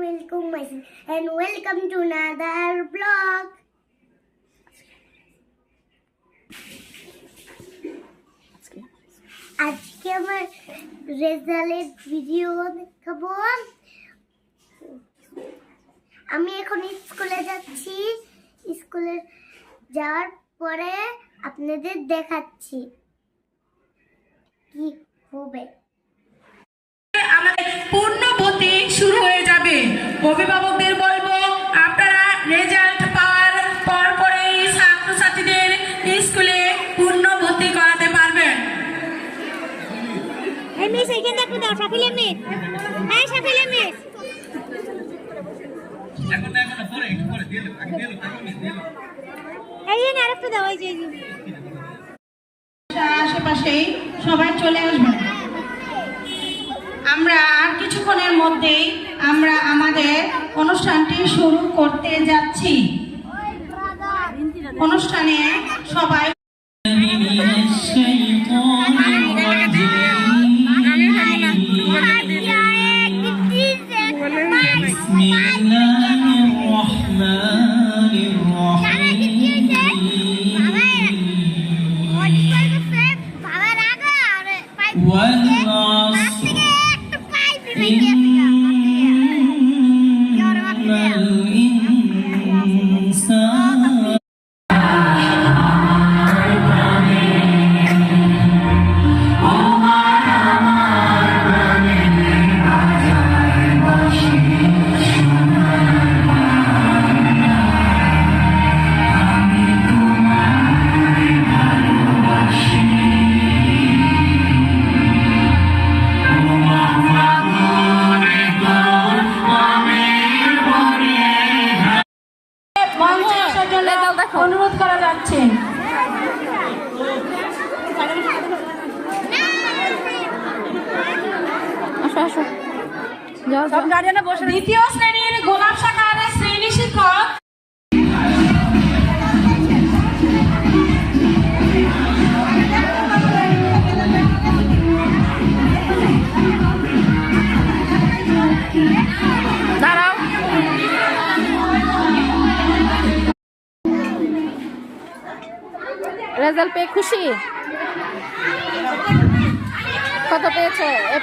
Welcome myself and welcome to another vlog. আজকে আমার রেজাল্টের ভিডিও দেখাবো। আমি এখন স্কুলে যাচ্ছি, স্কুলে যাওয়ার পরে আপনাদের দেখাচ্ছি কি হবে। আমাদের পূর্ণবতী শুরু হয়ে যাবে। অভিভাবকদের বলবো আপনারা রেজাল্ট পাওয়ার পরপরই ছাত্রছাত্রীদের স্কুলে পূর্ণবতী করাতে পারবেন। এই মিস এইখানে একটু দাও, সাফিলা মিস। হ্যাঁ সাফিলা মিস। এই যে আরেকটু দাও, এই যে আশেপাশেই সবাই চলে আসবেন। আমরা আর কিছুক্ষণের মধ্যেই আমরা আমাদের অনুষ্ঠানটি শুরু করতে যাচ্ছি। অনুষ্ঠানে সবাই অনুরোধ করা যাচ্ছে। দ্বিতীয় শ্রেণীর গোলাপ শাখার শ্রেণী শিক্ষক রেজাল্ট পেয়ে খুশি? কত পেয়েছো? A+?